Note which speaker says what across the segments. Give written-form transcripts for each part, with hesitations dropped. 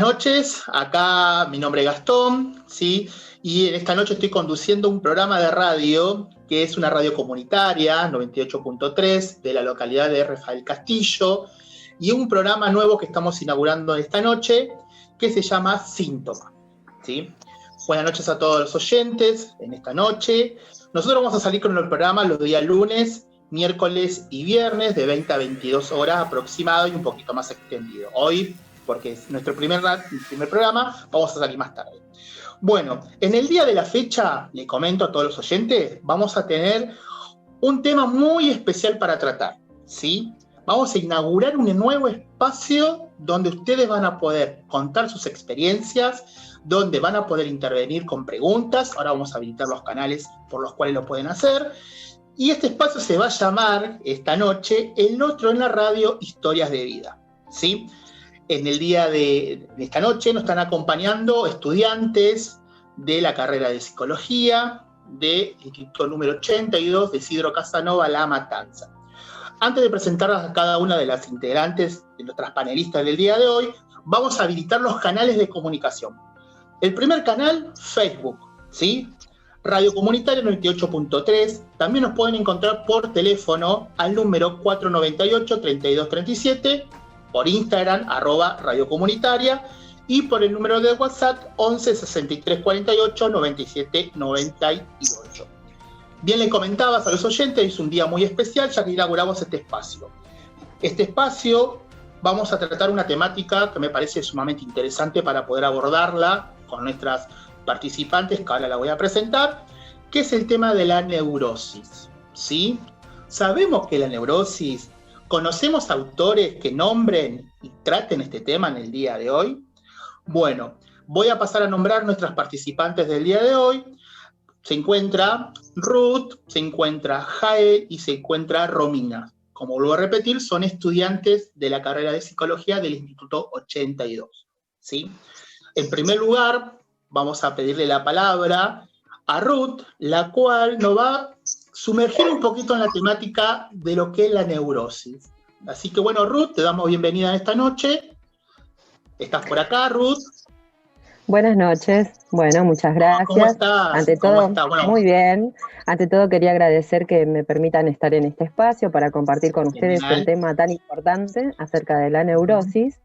Speaker 1: noches, acá mi nombre es Gastón, ¿sí? Y en esta noche estoy conduciendo un programa de radio que es una radio comunitaria, 98.3, de la localidad de Rafael Castillo, y un programa nuevo que estamos inaugurando esta noche que se llama Síntoma, ¿sí? Buenas noches a todos los oyentes en esta noche. Nosotros vamos a salir con el programa los días lunes, miércoles y viernes de 20 a 22 horas aproximado y un poquito más extendido. Hoy, porque es nuestro primer programa, vamos a salir más tarde. Bueno, en el día de la fecha, le comento a todos los oyentes, vamos a tener un tema muy especial para tratar, ¿sí? Vamos a inaugurar un nuevo espacio donde ustedes van a poder contar sus experiencias, donde van a poder intervenir con preguntas. Ahora vamos a habilitar los canales por los cuales lo pueden hacer. Y este espacio se va a llamar, esta noche, El Otro en la Radio, Historias de Vida, ¿sí? En el día de esta noche nos están acompañando estudiantes de la carrera de Psicología del Instituto número 82 de Isidro Casanova, La Matanza. Antes de presentar a cada una de las integrantes, de nuestras panelistas del día de hoy, vamos a habilitar los canales de comunicación. El primer canal, Facebook, ¿sí? Radio Comunitaria 98.3. También nos pueden encontrar por teléfono al número 498-3237, por Instagram, @Radio Comunitaria, y por el número de WhatsApp 11 63 48 97 98. Bien, le comentabas a los oyentes, es un día muy especial ya que inauguramos este espacio. Este espacio vamos a tratar una temática que me parece sumamente interesante para poder abordarla con nuestras participantes, que ahora la voy a presentar, que es el tema de la neurosis, ¿sí? Sabemos que la neurosis, ¿conocemos autores que nombren y traten este tema en el día de hoy? Bueno, voy a pasar a nombrar nuestras participantes del día de hoy. Se encuentra Ruth, se encuentra Jael y se encuentra Romina. Como vuelvo a repetir, son estudiantes de la carrera de Psicología del Instituto 82, ¿sí? En primer lugar, vamos a pedirle la palabra a Ruth, la cual nos va a sumergir un poquito en la temática de lo que es la neurosis. Así que bueno, Ruth, te damos bienvenida en esta noche. ¿Estás por acá, Ruth?
Speaker 2: Buenas noches. Bueno, muchas gracias.
Speaker 1: ¿Cómo estás?
Speaker 2: Ante todo, bueno, muy bien. Ante todo, quería agradecer que me permitan estar en este espacio para compartir con ustedes el tema tan importante acerca de la neurosis.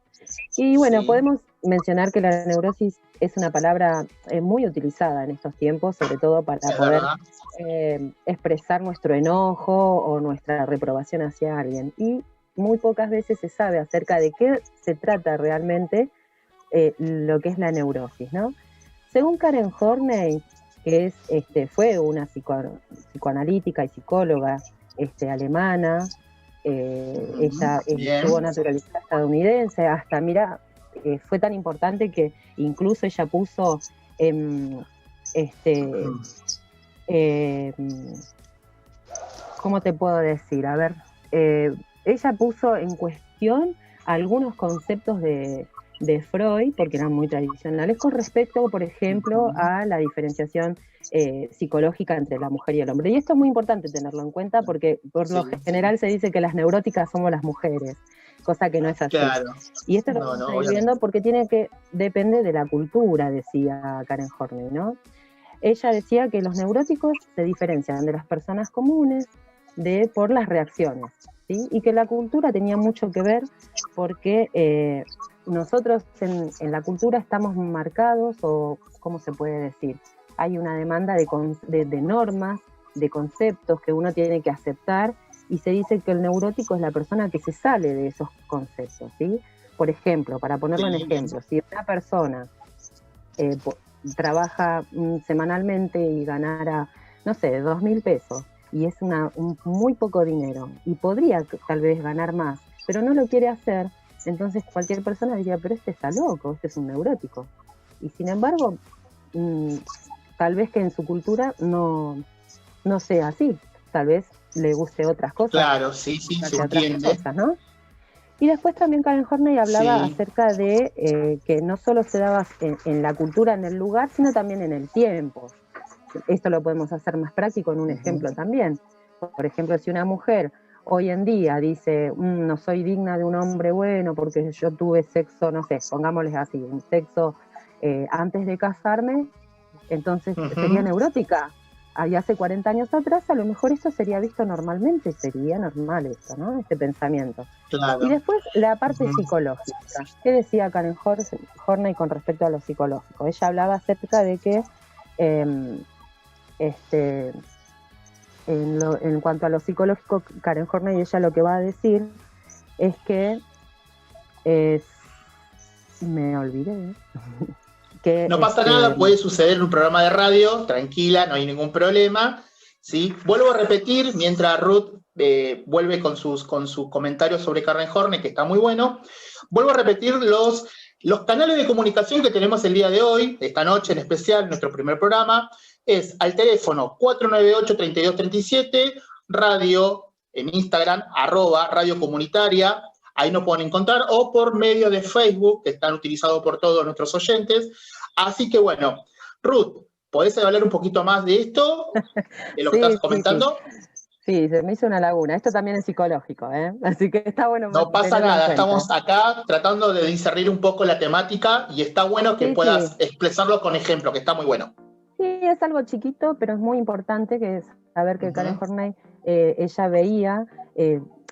Speaker 2: Y bueno, podemos mencionar que la neurosis es una palabra muy utilizada en estos tiempos, sobre todo para poder expresar nuestro enojo o nuestra reprobación hacia alguien. Y muy pocas veces se sabe acerca de qué se trata realmente lo que es la neurosis, ¿no? Según Karen Horney, que fue una psicoanalítica y psicóloga alemana, ella estuvo naturalizada estadounidense, hasta, mira, fue tan importante que incluso ella puso ¿cómo te puedo decir? A ver, ella puso en cuestión algunos conceptos de Freud, porque eran muy tradicionales, con respecto, por ejemplo, a la diferenciación psicológica entre la mujer y el hombre. Y esto es muy importante tenerlo en cuenta porque por lo general se dice que las neuróticas somos las mujeres, cosa que no es así. Claro. Y esto lo estamos viendo porque depende de la cultura, decía Karen Horney, ¿no? Ella decía que los neuróticos se diferencian de las personas comunes por las reacciones, ¿sí? Y que la cultura tenía mucho que ver porque nosotros en la cultura estamos marcados, o ¿cómo se puede decir? Hay una demanda de normas, de conceptos que uno tiene que aceptar, y se dice que el neurótico es la persona que se sale de esos conceptos, ¿sí? Por ejemplo, para ponerlo en ejemplo, si una persona trabaja semanalmente y ganara, no sé, 2.000 pesos, y es muy poco dinero, y podría tal vez ganar más, pero no lo quiere hacer, entonces cualquier persona diría, pero este está loco, este es un neurótico. Y sin embargo, tal vez que en su cultura no sea así, tal vez le guste otras cosas.
Speaker 1: Claro, sí, se entiende.
Speaker 2: Cosas, ¿no? Y después también Karen Horney hablaba acerca de que no solo se daba en la cultura, en el lugar, sino también en el tiempo. Esto lo podemos hacer más práctico en un ejemplo también. Por ejemplo, si una mujer hoy en día dice, no soy digna de un hombre bueno porque yo tuve sexo, no sé, pongámosles así, un sexo antes de casarme, entonces sería neurótica. Y hace 40 años atrás a lo mejor eso sería visto normalmente, sería normal esto, ¿no? Este pensamiento.
Speaker 1: Claro.
Speaker 2: Y después la parte psicológica. ¿Qué decía Karen Horney con respecto a lo psicológico? Ella hablaba acerca de que en cuanto a lo psicológico, Karen Horney, ella lo que va a decir es que me olvidé. Que,
Speaker 1: no pasa nada, puede suceder en un programa de radio, tranquila, no hay ningún problema, ¿sí? Vuelvo a repetir, mientras Ruth vuelve con sus comentarios sobre Karen Horney, que está muy bueno, vuelvo a repetir los canales de comunicación que tenemos el día de hoy, esta noche en especial, nuestro primer programa, es al teléfono 498-3237, radio en Instagram, @radio comunitaria, ahí nos pueden encontrar, o por medio de Facebook, que están utilizados por todos nuestros oyentes. Así que bueno, Ruth, ¿podés hablar un poquito más de esto, de lo que estás comentando?
Speaker 2: Sí, se me hizo una laguna. Esto también es psicológico, ¿eh? Así que está bueno.
Speaker 1: No pasa nada, estamos acá tratando de discernir un poco la temática y está bueno que puedas expresarlo con ejemplo, que está muy bueno.
Speaker 2: Sí, es algo chiquito, pero es muy importante que saber que Karen Horney, ella veía,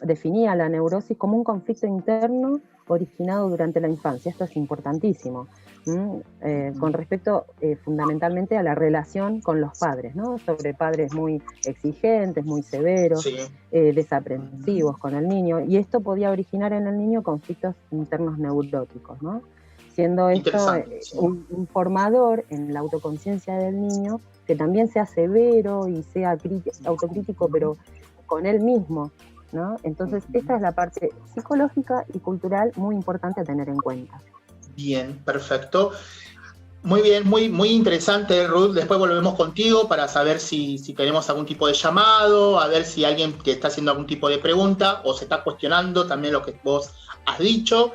Speaker 2: definía la neurosis como un conflicto interno originado durante la infancia. Esto es importantísimo, con respecto fundamentalmente a la relación con los padres, ¿no? Sobre padres muy exigentes, muy severos, desaprensivos con el niño, y esto podía originar en el niño conflictos internos neuróticos, ¿no? Siendo esto un formador en la autoconciencia del niño, que también sea severo y sea autocrítico, pero con él mismo, ¿no? Entonces, esta es la parte psicológica y cultural muy importante a tener en cuenta.
Speaker 1: Bien, perfecto. Muy bien, muy interesante, Ruth. Después volvemos contigo para saber si tenemos algún tipo de llamado, a ver si alguien que está haciendo algún tipo de pregunta o se está cuestionando también lo que vos has dicho.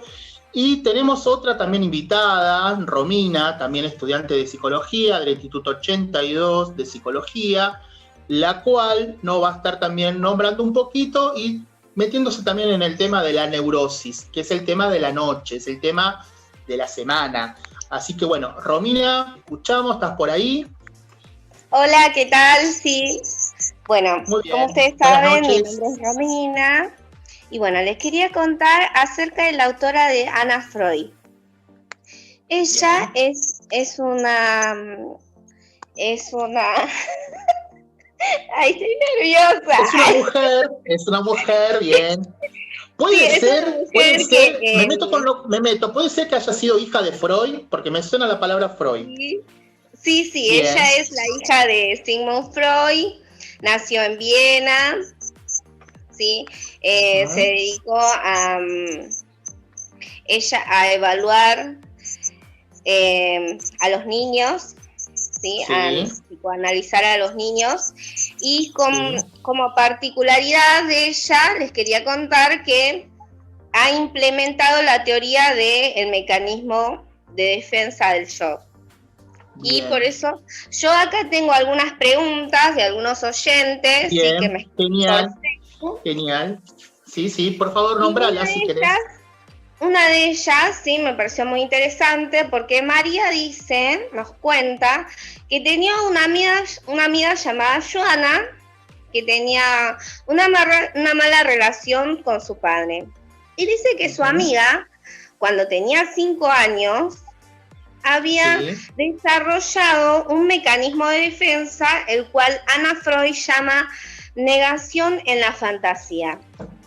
Speaker 1: Y tenemos otra también invitada, Romina, también estudiante de psicología del Instituto 82 de Psicología, la cual nos va a estar también nombrando un poquito y metiéndose también en el tema de la neurosis, que es el tema de la noche, es el tema de la semana. Así que bueno, Romina, escuchamos, ¿estás por ahí?
Speaker 3: Hola, ¿qué tal? Sí. Bueno, como ustedes saben, mi nombre es Romina. Y bueno, les quería contar acerca de la autora de Anna Freud. Ella es una... Ay, estoy nerviosa.
Speaker 1: Es una mujer, bien. Puede ser, puede ser que haya sido hija de Freud, porque me suena la palabra Freud.
Speaker 3: Sí, ella es la hija de Sigmund Freud, nació en Viena, ¿sí? Se dedicó a evaluar a los niños, ¿sí? A psicoanalizar a los niños, y como particularidad de ella les quería contar que ha implementado la teoría del mecanismo de defensa del shock. Y por eso yo acá tengo algunas preguntas de algunos oyentes.
Speaker 1: Bien,
Speaker 3: ¿sí? Que me
Speaker 1: genial. Sí, por favor, nómbralas si querés.
Speaker 3: Una de ellas, sí, me pareció muy interesante porque María nos cuenta que tenía una amiga llamada Joana que tenía una mala relación con su padre. Y dice que su amiga, cuando tenía 5 años, había desarrollado un mecanismo de defensa, el cual Anna Freud llama negación en la fantasía,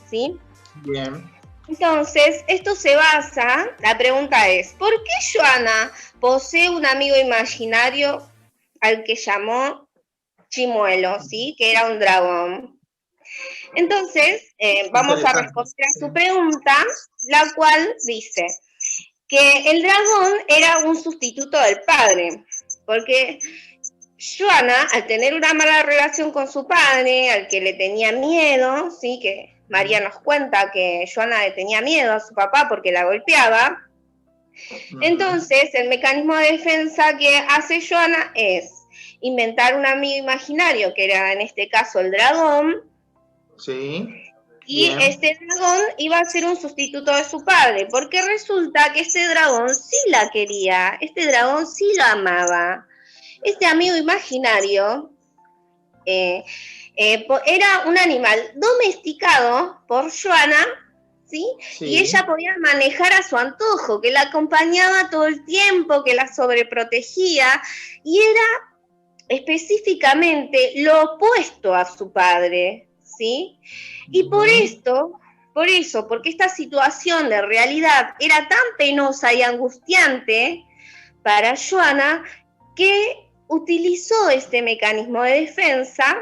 Speaker 3: ¿sí?
Speaker 1: Bien.
Speaker 3: Entonces, esto se basa, la pregunta es, ¿por qué Joana posee un amigo imaginario al que llamó Chimuelo, ¿sí? Que era un dragón? Entonces, vamos a responder a su pregunta, la cual dice que el dragón era un sustituto del padre, porque Joana, al tener una mala relación con su padre, al que le tenía miedo, ¿sí? Que María nos cuenta que Joana le tenía miedo a su papá porque la golpeaba. Entonces, el mecanismo de defensa que hace Joana es inventar un amigo imaginario, que era en este caso el dragón.
Speaker 1: Sí.
Speaker 3: Y
Speaker 1: Bien.
Speaker 3: este dragón iba a ser un sustituto de su padre, porque resulta que este dragón sí la quería, este dragón sí lo amaba. Este amigo imaginario era un animal domesticado por Joana, ¿sí?
Speaker 1: Sí.
Speaker 3: Y ella podía manejar a su antojo, que la acompañaba todo el tiempo, que la sobreprotegía, y era específicamente lo opuesto a su padre, ¿sí? Y porque esta situación de realidad era tan penosa y angustiante para Joana, que utilizó este mecanismo de defensa,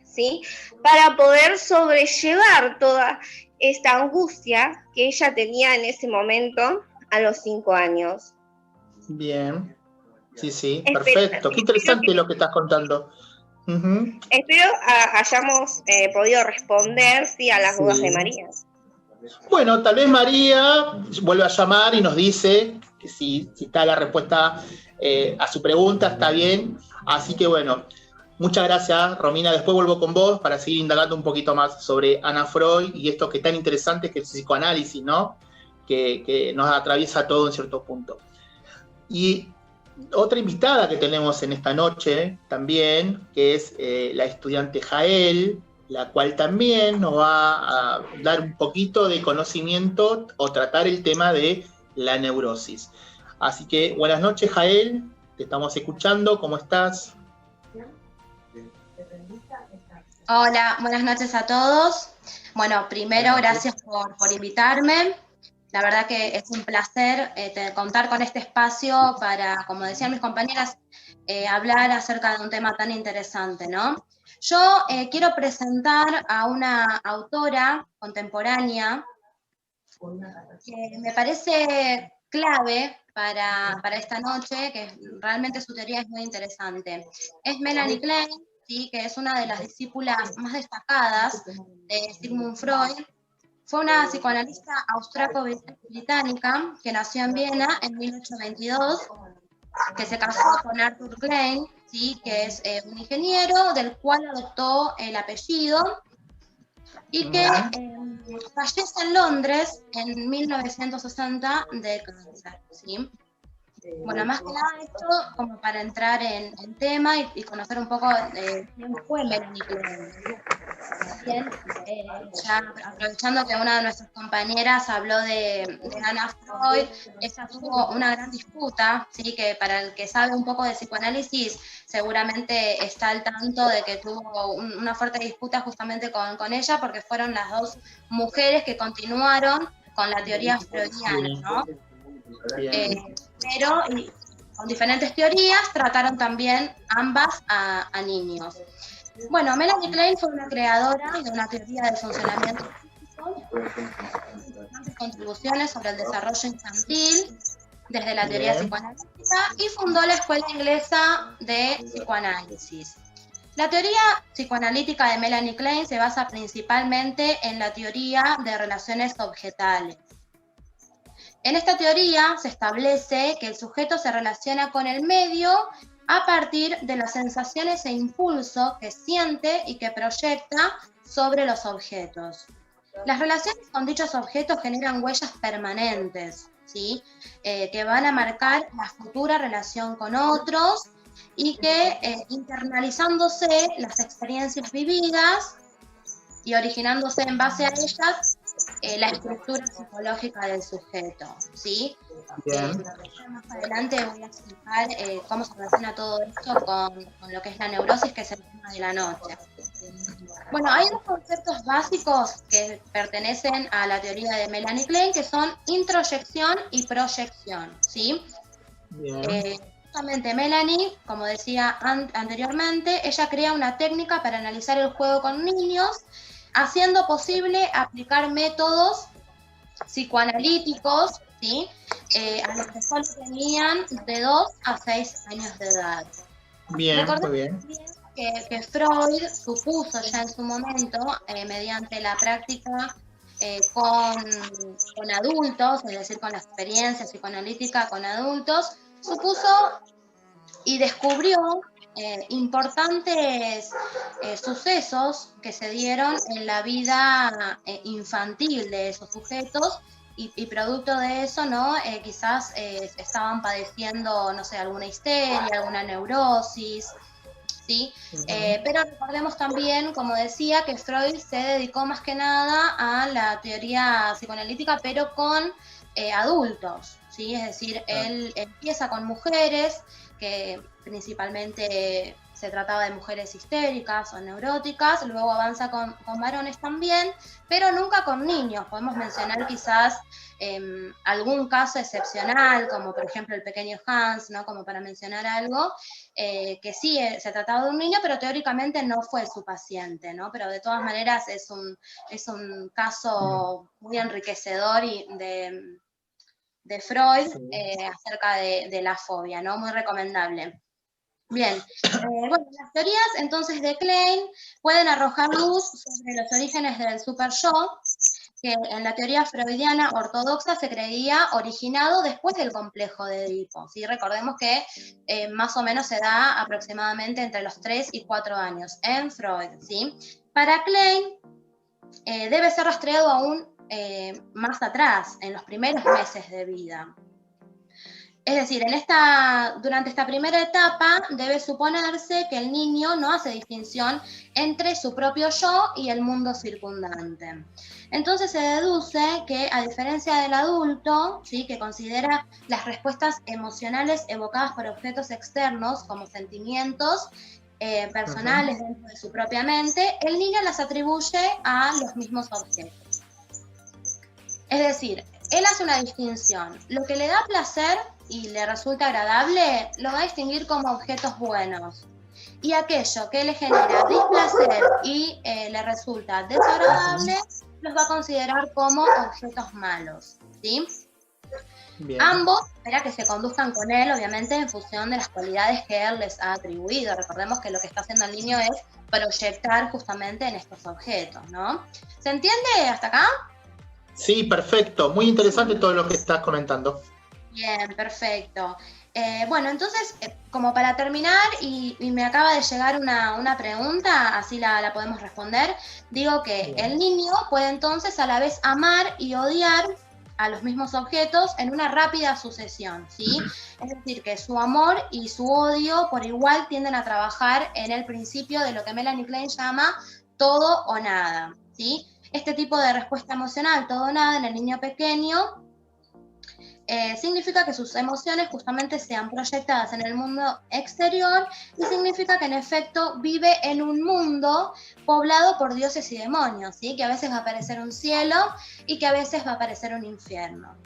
Speaker 3: ¿sí? Para poder sobrellevar toda esta angustia que ella tenía en ese momento a los 5 años.
Speaker 1: Bien. Sí, perfecto. Qué interesante lo que estás contando. Uh-huh.
Speaker 3: Espero hayamos podido responder, ¿sí?, a las dudas de María.
Speaker 1: Bueno, tal vez María vuelve a llamar y nos dice que si está la respuesta a su pregunta, está bien. Así que bueno, muchas gracias, Romina. Después vuelvo con vos para seguir indagando un poquito más sobre Ana Freud y esto que es tan interesante, que es el psicoanálisis, ¿no? Que nos atraviesa todo en cierto punto. Y otra invitada que tenemos en esta noche también, que es la estudiante Jael, la cual también nos va a dar un poquito de conocimiento o tratar el tema de la neurosis. Así que buenas noches, Jael, te estamos escuchando, ¿cómo estás?
Speaker 4: Hola, buenas noches a todos. Bueno, primero gracias por invitarme. La verdad que es un placer contar con este espacio para, como decían mis compañeras, hablar acerca de un tema tan interesante, ¿no? Yo quiero presentar a una autora contemporánea que me parece clave para esta noche, que realmente su teoría es muy interesante. Es Melanie Klein, ¿sí?, que es una de las discípulas más destacadas de Sigmund Freud. Fue una psicoanalista austriaco-británica que nació en Viena en 1822, que se casó con Arthur Klein, ¿sí?, que es un ingeniero del cual adoptó el apellido, y que fallece en Londres en 1960 de cáncer, ¿sí? Bueno, más que nada esto como para entrar en tema y conocer un poco quién fue Melanie Klein. Bien, ya aprovechando que una de nuestras compañeras habló de Ana Freud, ella tuvo una gran disputa, ¿sí?, que para el que sabe un poco de psicoanálisis seguramente está al tanto de que tuvo una fuerte disputa justamente con ella, porque fueron las dos mujeres que continuaron con la teoría freudiana, ¿no? Pero con diferentes teorías trataron también ambas a niños. Bueno, Melanie Klein fue una creadora de una teoría del funcionamiento físico, con importantes contribuciones sobre el desarrollo infantil desde la teoría psicoanalítica, y fundó la Escuela Inglesa de Psicoanálisis. La teoría psicoanalítica de Melanie Klein se basa principalmente en la teoría de relaciones objetales. En esta teoría se establece que el sujeto se relaciona con el medio a partir de las sensaciones e impulsos que siente y que proyecta sobre los objetos. Las relaciones con dichos objetos generan huellas permanentes, ¿sí?, que van a marcar la futura relación con otros, y que internalizándose las experiencias vividas y originándose en base a ellas la estructura psicológica del sujeto, ¿sí? Más adelante voy a explicar cómo se relaciona todo esto con lo que es la neurosis, que es el tema de la noche. Bueno, hay dos conceptos básicos que pertenecen a la teoría de Melanie Klein, que son introyección y proyección, ¿sí? Justamente Melanie, como decía anteriormente, ella crea una técnica para analizar el juego con niños, haciendo posible aplicar métodos psicoanalíticos, ¿sí?, a los que solo tenían de 2 a 6 años de edad. Recordemos que Freud supuso ya en su momento, mediante la práctica con adultos, es decir, con la experiencia psicoanalítica con adultos, supuso y descubrió importantes sucesos que se dieron en la vida infantil de esos sujetos y producto de eso, ¿no? Quizás estaban padeciendo, no sé, alguna histeria, alguna neurosis, ¿sí? Pero recordemos también, como decía, que Freud se dedicó más que nada a la teoría psicoanalítica, pero con adultos, ¿sí? Es decir, él empieza con mujeres, que principalmente se trataba de mujeres histéricas o neuróticas, luego avanza con varones también, pero nunca con niños. Podemos mencionar quizás algún caso excepcional, como por ejemplo el pequeño Hans, ¿no? Como para mencionar algo, que sí se trataba de un niño, pero teóricamente no fue su paciente, ¿no? Pero de todas maneras es un caso muy enriquecedor y de Freud acerca de la fobia, ¿no? Muy recomendable. Bien, bueno, las teorías entonces de Klein pueden arrojar luz sobre los orígenes del super yo, que en la teoría freudiana ortodoxa se creía originado después del complejo de Edipo, ¿sí? Recordemos que más o menos se da aproximadamente entre los 3 y 4 años en Freud, ¿sí? Para Klein debe ser rastreado aún más atrás, en los primeros meses de vida. Es decir, durante esta primera etapa debe suponerse que el niño no hace distinción entre su propio yo y el mundo circundante. Entonces se deduce que, a diferencia del adulto, ¿sí? Que considera las respuestas emocionales evocadas por objetos externos como sentimientos personales dentro de su propia mente, el niño las atribuye a los mismos objetos. Es decir, él hace una distinción. Lo que le da placer y le resulta agradable, lo va a distinguir como objetos buenos. Y aquello que le genera displacer y le resulta desagradable, los va a considerar como objetos malos, ¿sí? Bien. Ambos espera que se conduzcan con él, obviamente, en función de las cualidades que él les ha atribuido. Recordemos que lo que está haciendo el niño es proyectar justamente en estos objetos, ¿no? ¿Se entiende hasta acá?
Speaker 1: Sí, perfecto. Muy interesante todo lo que estás comentando.
Speaker 4: Bien, perfecto. Bueno, entonces, como para terminar, y me acaba de llegar una pregunta, así la podemos responder, digo que el niño puede entonces a la vez amar y odiar a los mismos objetos en una rápida sucesión, ¿sí? Es decir, que su amor y su odio por igual tienden a trabajar en el principio de lo que Melanie Klein llama todo o nada, ¿sí? Este tipo de respuesta emocional, todo o nada, en el niño pequeño, significa que sus emociones justamente sean proyectadas en el mundo exterior y significa que en efecto vive en un mundo poblado por dioses y demonios, ¿sí? Que a veces va a aparecer un cielo y que a veces va a aparecer un infierno.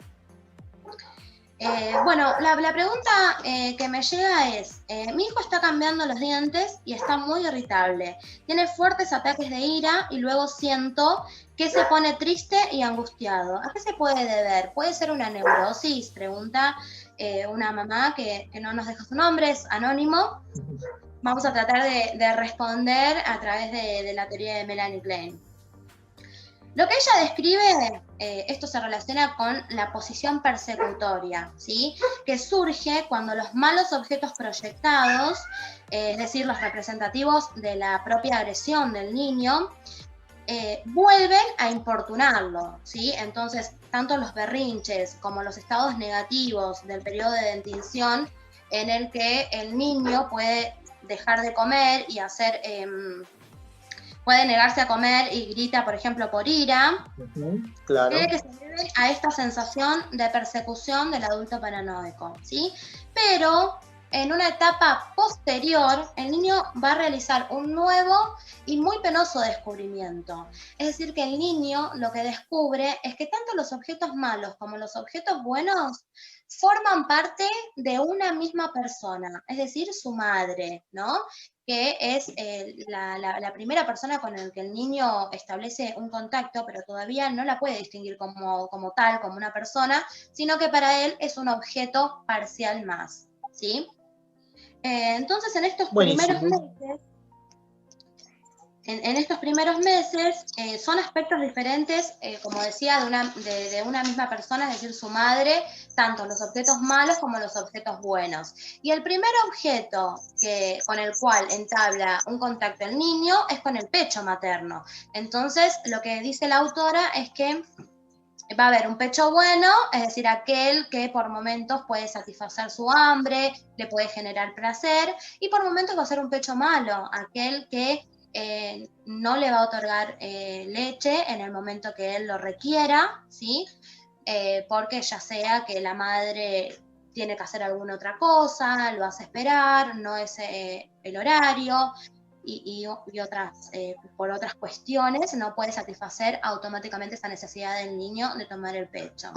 Speaker 4: Bueno, la pregunta que me llega es, mi hijo está cambiando los dientes y está muy irritable. Tiene fuertes ataques de ira y luego siento que se pone triste y angustiado. ¿A qué se puede deber? ¿Puede ser una neurosis? Pregunta una mamá que no nos deja su nombre, es anónimo. Vamos a tratar de responder a través de la teoría de Melanie Klein. Lo que ella describe, esto se relaciona con la posición persecutoria, ¿sí? Que surge cuando los malos objetos proyectados, es decir, los representativos de la propia agresión del niño, vuelven a importunarlo, ¿sí? Entonces, tanto los berrinches como los estados negativos del periodo de dentición, en el que el niño puede dejar de comer y hacer... puede negarse a comer y grita, por ejemplo, por ira,
Speaker 1: claro.
Speaker 4: que se debe a esta sensación de persecución del adulto paranoico, ¿sí? Pero en una etapa posterior, el niño va a realizar un nuevo y muy penoso descubrimiento. Es decir, que el niño lo que descubre es que tanto los objetos malos como los objetos buenos forman parte de una misma persona, es decir, su madre, ¿no? Que es la primera persona con la que el niño establece un contacto, pero todavía no la puede distinguir como tal, como una persona, sino que para él es un objeto parcial más, ¿sí? Entonces, en estos primeros meses, en estos primeros meses son aspectos diferentes, como decía, de una misma persona, es decir, su madre, tanto los objetos malos como los objetos buenos. Y el primer objeto con el cual entabla un contacto el niño es con el pecho materno. Entonces, lo que dice la autora es que va a haber un pecho bueno, es decir, aquel que por momentos puede satisfacer su hambre, le puede generar placer, y por momentos va a ser un pecho malo, aquel que no le va a otorgar leche en el momento que él lo requiera, ¿sí? Porque ya sea que la madre tiene que hacer alguna otra cosa, lo hace esperar, no es el horario, y otras, por otras cuestiones, no puede satisfacer automáticamente esa necesidad del niño de tomar el pecho.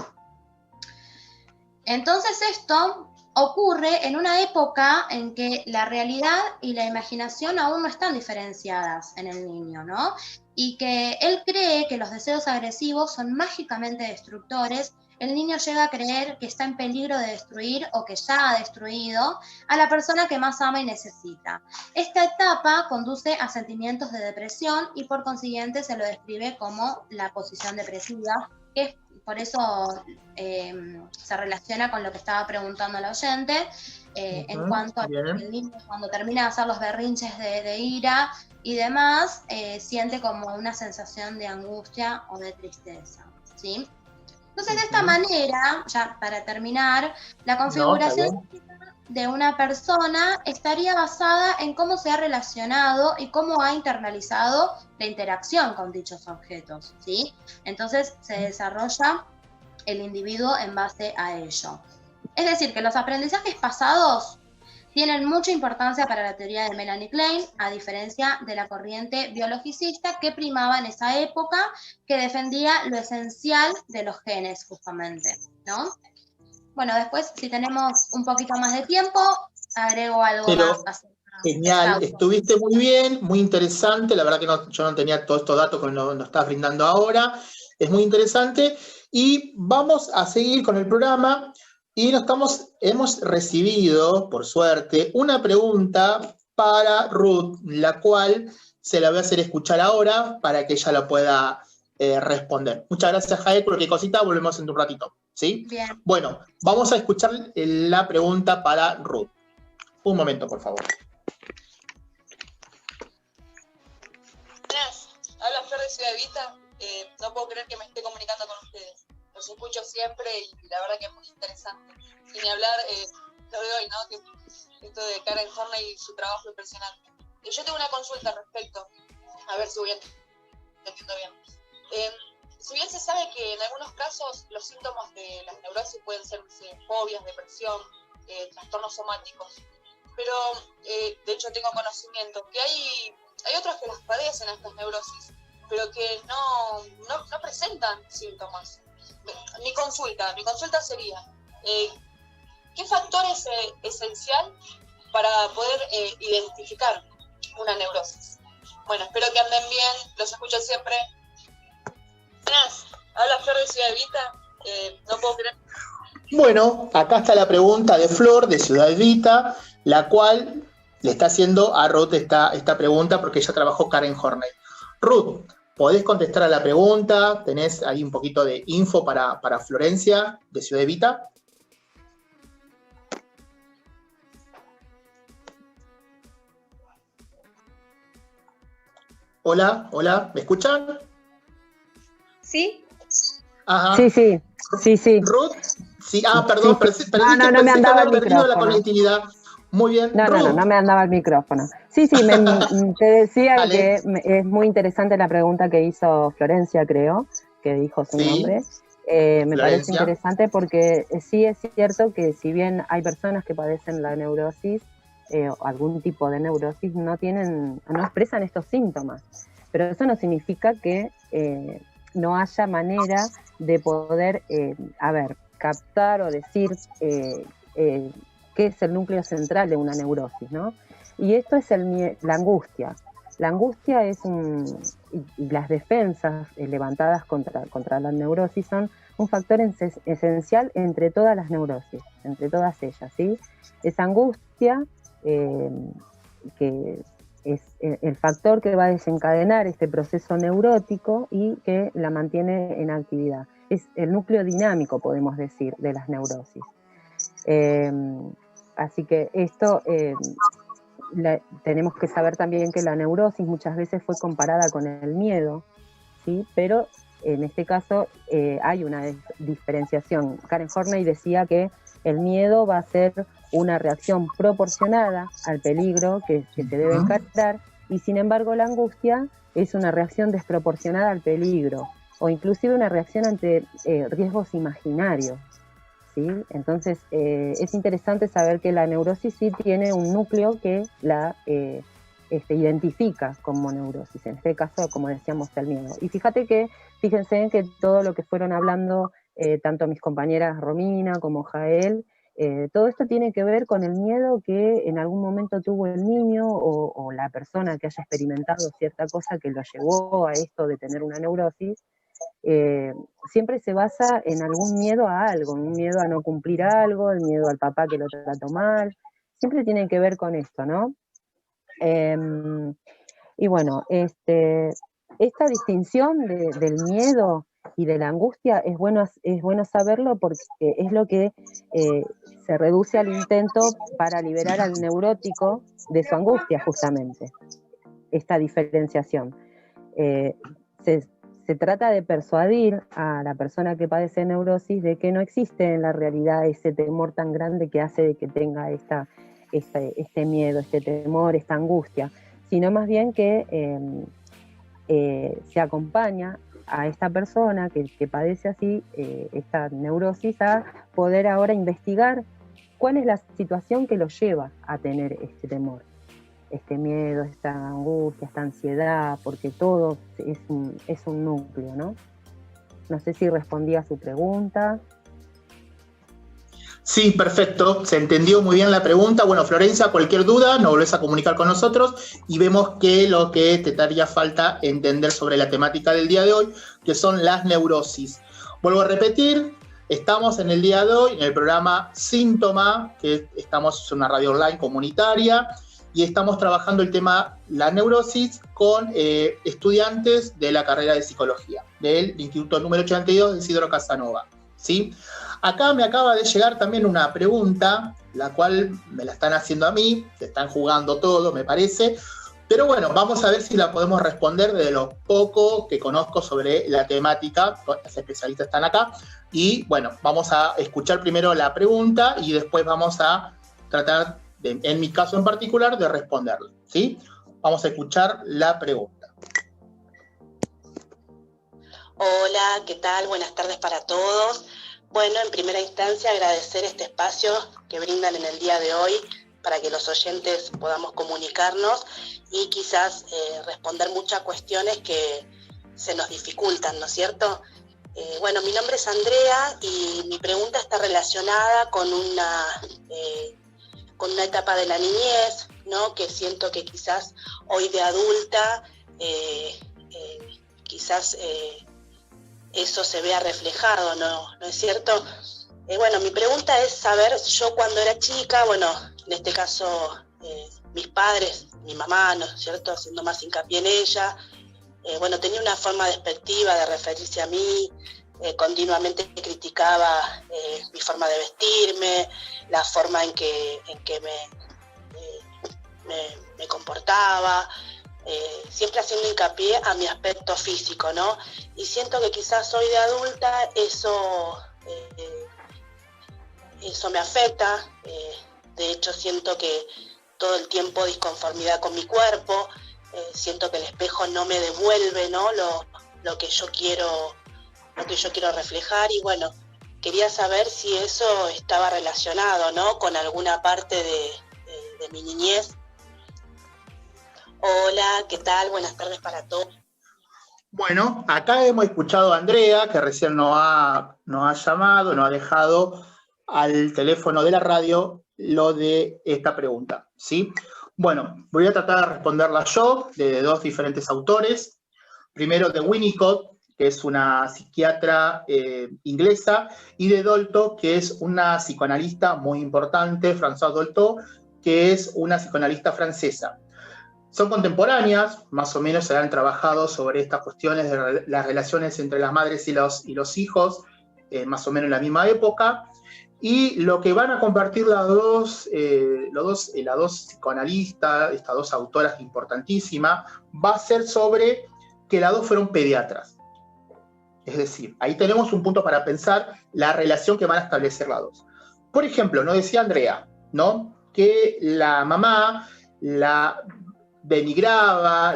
Speaker 4: Entonces esto ocurre en una época en que la realidad y la imaginación aún no están diferenciadas en el niño, ¿no? Y que él cree que los deseos agresivos son mágicamente destructores. El niño llega a creer que está en peligro de destruir o que ya ha destruido a la persona que más ama y necesita. Esta etapa conduce a sentimientos de depresión y por consiguiente se lo describe como la posición depresiva, que es por eso se relaciona con lo que estaba preguntando la oyente, en cuanto a que el niño cuando termina de hacer los berrinches de ira y demás, siente como una sensación de angustia o de tristeza, ¿sí? Entonces, de esta manera, ya para terminar, la configuración de una persona estaría basada en cómo se ha relacionado y cómo ha internalizado la interacción con dichos objetos, ¿sí? Entonces, se desarrolla el individuo en base a ello. Es decir, que los aprendizajes pasados tienen mucha importancia para la teoría de Melanie Klein, a diferencia de la corriente biologicista que primaba en esa época, que defendía lo esencial de los genes, justamente, ¿no? Bueno, después, si tenemos un poquito más de tiempo, agrego algo más.
Speaker 1: Genial, estuviste muy bien, muy interesante, la verdad que yo no tenía todos estos datos que nos estás brindando ahora, es muy interesante, y vamos a seguir con el programa. Y hemos recibido, por suerte, una pregunta para Ruth, la cual se la voy a hacer escuchar ahora para que ella la pueda responder. Muchas gracias, Jael, por qué cosita, volvemos en un ratito, ¿sí?
Speaker 4: Bien.
Speaker 1: Bueno, vamos a escuchar la pregunta para Ruth. Un momento, por favor.
Speaker 5: Buenas, habla Flor de Ciudad Evita. No puedo creer que me esté comunicando con ustedes. Los escucho siempre y la verdad que es muy interesante. Y ni hablar lo de hoy, ¿no? Que esto de Karen Horney y su trabajo impresionante. Yo tengo una consulta al respecto, a ver si voy entendiendo bien. Si bien se sabe que en algunos casos los síntomas de las neurosis pueden ser fobias, depresión, trastornos somáticos, pero de hecho tengo conocimiento que hay otros que las padecen estas neurosis, pero que no presentan síntomas. Mi consulta sería, ¿qué factor es esencial para poder identificar una neurosis? Bueno, espero que anden bien, los escucho siempre. Buenas, habla Flor de Ciudad Evita, no puedo creer.
Speaker 1: Bueno, acá está la pregunta de Flor de Ciudad Evita, la cual le está haciendo a Ruth esta pregunta porque ella trabajó Karen Horney. Ruth, ¿podés contestar a la pregunta? ¿Tenés ahí un poquito de info para Florencia de Ciudad Evita? Hola, ¿me escuchan?
Speaker 3: ¿Sí?
Speaker 1: Ajá.
Speaker 2: Sí.
Speaker 1: Ruth, sí, perdón,
Speaker 2: sí. No me andaba el micrófono.
Speaker 1: La conectividad. Muy bien.
Speaker 2: No me andaba el micrófono. Sí, te decía que es muy interesante la pregunta que hizo Florencia, creo, que dijo su nombre. Me parece interesante porque sí es cierto que si bien hay personas que padecen la neurosis, o algún tipo de neurosis, no expresan estos síntomas. Pero eso no significa que no haya manera de poder, captar o decir qué es el núcleo central de una neurosis, ¿no? Y esto es la angustia. La angustia es y las defensas levantadas contra la neurosis son un factor esencial entre todas las neurosis, entre todas ellas, ¿sí? Esa angustia que es el factor que va a desencadenar este proceso neurótico y que la mantiene en actividad. Es el núcleo dinámico, podemos decir, de las neurosis. Así que esto, tenemos que saber también que la neurosis muchas veces fue comparada con el miedo, ¿sí? Pero en este caso hay una diferenciación. Karen Horney decía que el miedo va a ser una reacción proporcionada al peligro que se debe encarar, y sin embargo la angustia es una reacción desproporcionada al peligro, o inclusive una reacción ante riesgos imaginarios, ¿sí? Entonces es interesante saber que la neurosis sí tiene un núcleo que la identifica como neurosis, en este caso, como decíamos, el miedo. Y fíjense en que todo lo que fueron hablando tanto mis compañeras Romina como Jael, todo esto tiene que ver con el miedo que en algún momento tuvo el niño o la persona que haya experimentado cierta cosa que lo llevó a esto de tener una neurosis. Siempre se basa en algún miedo a algo, un miedo a no cumplir algo, el miedo al papá que lo trató mal, siempre tiene que ver con esto, ¿no? Y bueno, esta distinción del miedo y de la angustia es bueno saberlo, porque es lo que se reduce al intento para liberar al neurótico de su angustia, justamente, esta diferenciación. Se trata de persuadir a la persona que padece neurosis de que no existe en la realidad ese temor tan grande que hace de que tenga este miedo, este temor, esta angustia, sino más bien que se acompaña a esta persona que padece así esta neurosis a poder ahora investigar cuál es la situación que lo lleva a tener este temor, este miedo, esta angustia, esta ansiedad, porque todo es un núcleo, ¿no? No sé si respondí a su pregunta.
Speaker 1: Sí, perfecto, se entendió muy bien la pregunta. Bueno, Florencia, cualquier duda, nos volvés a comunicar con nosotros y vemos que lo que te daría falta entender sobre la temática del día de hoy, que son las neurosis. Vuelvo a repetir, estamos en el día de hoy en el programa Síntoma, que estamos en una radio online comunitaria, y estamos trabajando el tema la neurosis con estudiantes de la carrera de psicología del Instituto número 82 de Isidro Casanova, ¿sí? Acá me acaba de llegar también una pregunta, la cual me la están haciendo a mí, se están jugando todo, me parece, pero bueno, vamos a ver si la podemos responder de lo poco que conozco sobre la temática. Los especialistas están acá, y bueno, vamos a escuchar primero la pregunta y después vamos a tratar, en mi caso en particular, de responderla, ¿sí? Vamos a escuchar la pregunta.
Speaker 6: Hola, ¿qué tal? Buenas tardes para todos. Bueno, en primera instancia agradecer este espacio que brindan en el día de hoy para que los oyentes podamos comunicarnos y quizás responder muchas cuestiones que se nos dificultan, ¿no es cierto? Bueno, mi nombre es Andrea y mi pregunta está relacionada con una etapa de la niñez, ¿no? Que siento que quizás hoy de adulta, quizás eso se vea reflejado, ¿no es cierto? Bueno, mi pregunta es saber, yo cuando era chica, bueno, en este caso mis padres, mi mamá, ¿no es cierto?, haciendo más hincapié en ella, bueno, tenía una forma despectiva de referirse a mí, continuamente criticaba mi forma de vestirme, la forma en que me comportaba, siempre haciendo hincapié a mi aspecto físico, ¿no? Y siento que quizás hoy de adulta eso me afecta, de hecho siento que todo el tiempo disconformidad con mi cuerpo, siento que el espejo no me devuelve, ¿no? lo que yo quiero reflejar, y bueno, quería saber si eso estaba relacionado, ¿no?, con alguna parte de mi niñez. Hola, ¿qué tal? Buenas tardes para todos.
Speaker 1: Bueno, acá hemos escuchado a Andrea, que recién nos ha llamado, nos ha dejado al teléfono de la radio lo de esta pregunta, ¿sí? Bueno, voy a tratar de responderla yo, de dos diferentes autores. Primero de Winnicott, que es una psiquiatra inglesa, y de Dolto, que es una psicoanalista muy importante, Françoise Dolto, que es una psicoanalista francesa. Son contemporáneas, más o menos se han trabajado sobre estas cuestiones de las relaciones entre las madres y los hijos, más o menos en la misma época, y lo que van a compartir las dos psicoanalistas, estas dos autoras importantísimas, va a ser sobre que las dos fueron pediatras. Es decir, ahí tenemos un punto para pensar la relación que van a establecer las dos. Por ejemplo, nos decía Andrea, ¿no?, que la mamá la denigraba,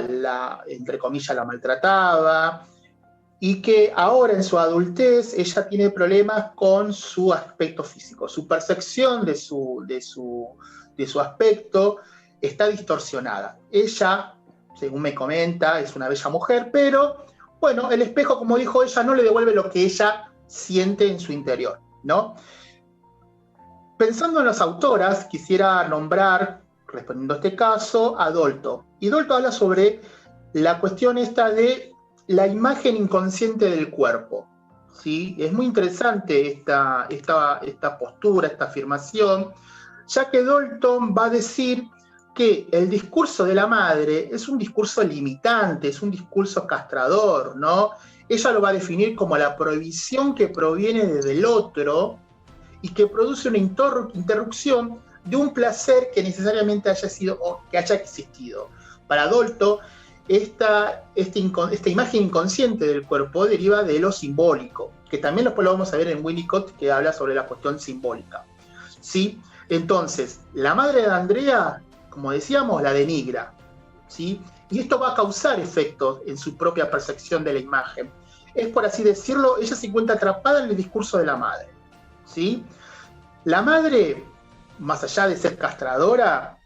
Speaker 1: entre comillas, la maltrataba, y que ahora en su adultez ella tiene problemas con su aspecto físico. Su percepción de su aspecto está distorsionada. Ella, según me comenta, es una bella mujer, pero, bueno, el espejo, como dijo ella, no le devuelve lo que ella siente en su interior, ¿no? Pensando en las autoras, quisiera nombrar, respondiendo a este caso, a Dolto. Y Dolto habla sobre la cuestión esta de la imagen inconsciente del cuerpo, ¿sí? Es muy interesante esta postura, esta afirmación, ya que Dalton va a decir que el discurso de la madre es un discurso limitante, es un discurso castrador, ¿no? Ella lo va a definir como la prohibición que proviene desde el otro y que produce una interrupción de un placer que necesariamente haya sido o que haya existido. Para Dolto, esta imagen inconsciente del cuerpo deriva de lo simbólico, que también después lo vamos a ver en Winnicott, que habla sobre la cuestión simbólica, ¿sí? Entonces, la madre de Andrea, como decíamos, la denigra, ¿sí? Y esto va a causar efectos en su propia percepción de la imagen. Es, por así decirlo, ella se encuentra atrapada en el discurso de la madre, ¿sí? La madre, más allá de ser castradora,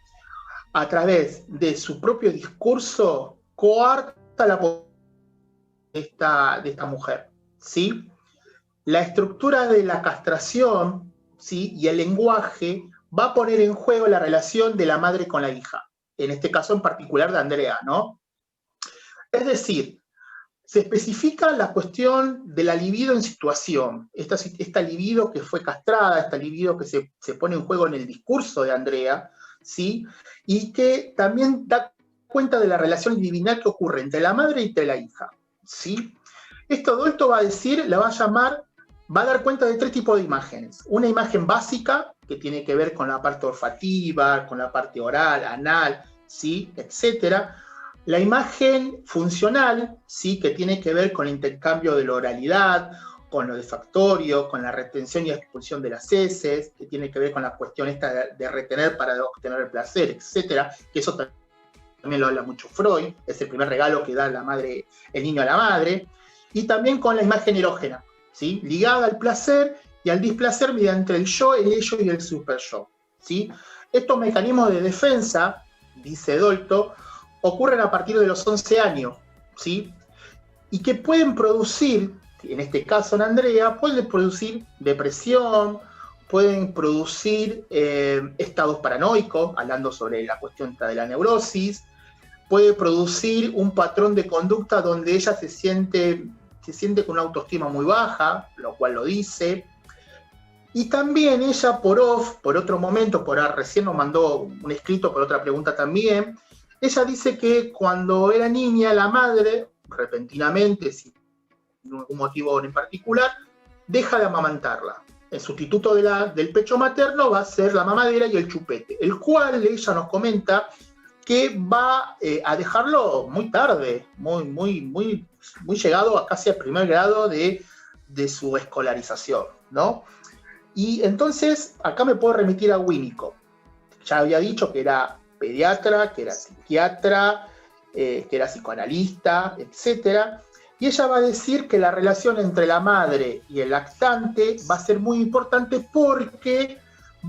Speaker 1: a través de su propio discurso, coarta la de esta mujer, ¿sí? La estructura de la castración, ¿sí?, y el lenguaje va a poner en juego la relación de la madre con la hija, en este caso en particular de Andrea, ¿no? Es decir, se especifica la cuestión de la libido en situación, esta libido que fue castrada, esta libido que se pone en juego en el discurso de Andrea, ¿sí? Y que también da cuenta de la relación divinal que ocurre entre la madre y entre la hija, ¿sí? Esto va a decir, la va a llamar, va a dar cuenta de tres tipos de imágenes. Una imagen básica, que tiene que ver con la parte olfativa, con la parte oral, anal, ¿sí?, etcétera. La imagen funcional, ¿sí?, que tiene que ver con el intercambio de la oralidad, con lo olfactorio, con la retención y expulsión de las heces, que tiene que ver con la cuestión esta de retener para obtener el placer, etcétera, que eso también lo habla mucho Freud, es el primer regalo que da el niño a la madre, y también con la imagen erógena, ¿sí?, ligada al placer y al displacer mediante el yo, el ello y el superyo, ¿sí? Estos mecanismos de defensa, dice Dolto, ocurren a partir de los 11 años, ¿sí?, y que pueden producir, en este caso en Andrea, pueden producir depresión, pueden producir estados paranoicos, hablando sobre la cuestión de la neurosis, puede producir un patrón de conducta donde ella se siente con una autoestima muy baja, lo cual lo dice, y también ella por otro momento, recién nos mandó un escrito por otra pregunta también, ella dice que cuando era niña la madre, repentinamente, sin ningún motivo en particular, deja de amamantarla. El sustituto del pecho materno va a ser la mamadera y el chupete, el cual ella nos comenta que va a dejarlo muy tarde, muy llegado a casi al primer grado de su escolarización, ¿no? Y entonces, acá me puedo remitir a Winnicott. Ya había dicho que era pediatra, que era psiquiatra, que era psicoanalista, etc. Y ella va a decir que la relación entre la madre y el lactante va a ser muy importante porque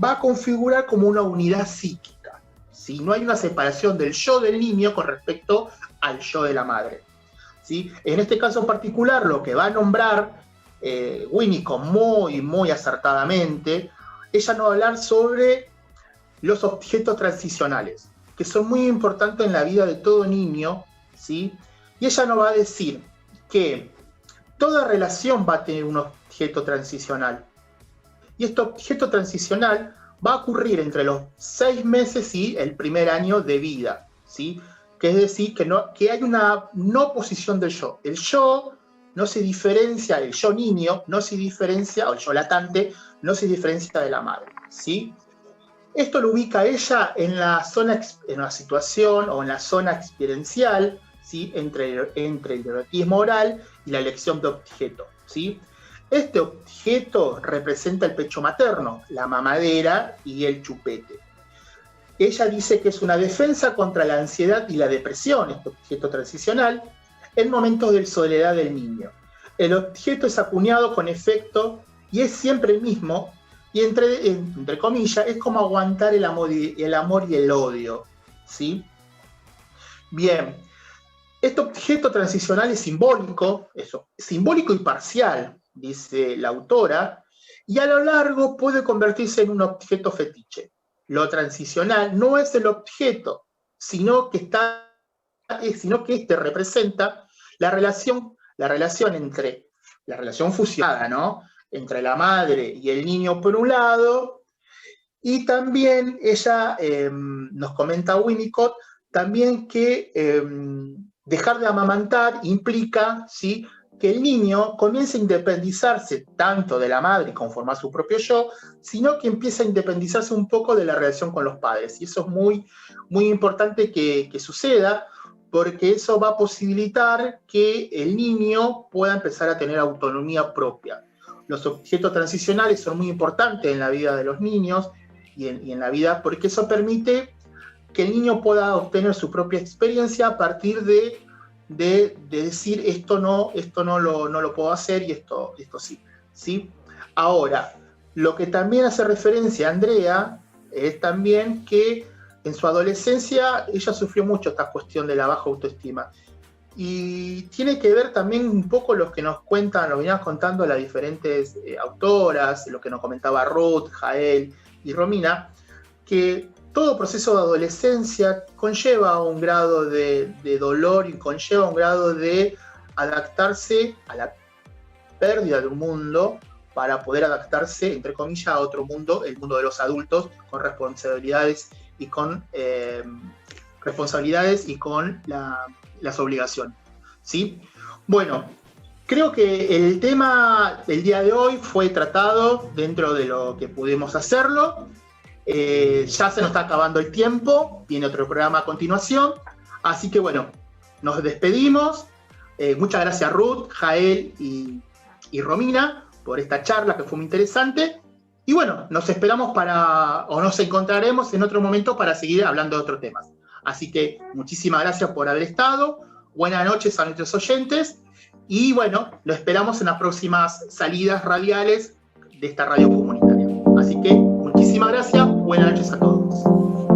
Speaker 1: va a configurar como una unidad psíquica, ¿sí? No hay una separación del yo del niño con respecto al yo de la madre, ¿sí? En este caso en particular, lo que va a nombrar Winnicott muy acertadamente, ella nos va a hablar sobre los objetos transicionales, que son muy importantes en la vida de todo niño, ¿sí? Y ella nos va a decir que toda relación va a tener un objeto transicional. Y este objeto transicional va a ocurrir entre los 6 meses y el primer año de vida, ¿sí? que es decir, que hay una no posición del yo. El yo no se diferencia, el yo niño no se diferencia, o el yo latente, no se diferencia de la madre, ¿sí? Esto lo ubica a ella en la situación o en la zona experiencial, ¿sí? entre el erotismo oral y la elección de objeto, ¿sí? Este objeto representa el pecho materno, la mamadera y el chupete. Ella dice que es una defensa contra la ansiedad y la depresión, este objeto transicional, en momentos de soledad del niño. El objeto es acuñado con efecto y es siempre el mismo, y entre comillas, es como aguantar el amor y el odio, ¿sí? Bien, este objeto transicional es simbólico y parcial, dice la autora, y a lo largo puede convertirse en un objeto fetiche. Lo transicional no es el objeto, sino que este representa la relación fusionada, ¿no? Entre la madre y el niño por un lado, y también ella nos comenta Winnicott, también que dejar de amamantar implica, ¿sí?, que el niño comience a independizarse tanto de la madre y conformar su propio yo, sino que empieza a independizarse un poco de la relación con los padres. Y eso es muy, muy importante que suceda, porque eso va a posibilitar que el niño pueda empezar a tener autonomía propia. Los objetos transicionales son muy importantes en la vida de los niños y en la vida, porque eso permite que el niño pueda obtener su propia experiencia a partir de decir esto no lo puedo hacer y esto sí, ¿sí? Ahora, lo que también hace referencia a Andrea es también que en su adolescencia ella sufrió mucho esta cuestión de la baja autoestima. Y tiene que ver también un poco lo que nos cuentan, lo veníamos contando las diferentes autoras, lo que nos comentaba Ruth, Jael y Romina, que todo proceso de adolescencia conlleva un grado de dolor y conlleva un grado de adaptarse a la pérdida de un mundo para poder adaptarse, entre comillas, a otro mundo, el mundo de los adultos, con responsabilidades y con las obligaciones, ¿sí? Bueno, creo que el tema del día de hoy fue tratado dentro de lo que pudimos hacerlo. Ya se nos está acabando el tiempo, viene otro programa a continuación, así que bueno, nos despedimos. Muchas gracias Ruth, Jael y Romina por esta charla que fue muy interesante, y bueno, nos encontraremos en otro momento para seguir hablando de otros temas. Así que muchísimas gracias por haber estado, buenas noches a nuestros oyentes, y bueno, lo esperamos en las próximas salidas radiales de esta radio comunitaria. Así que muchísimas gracias, buenas noches a todos.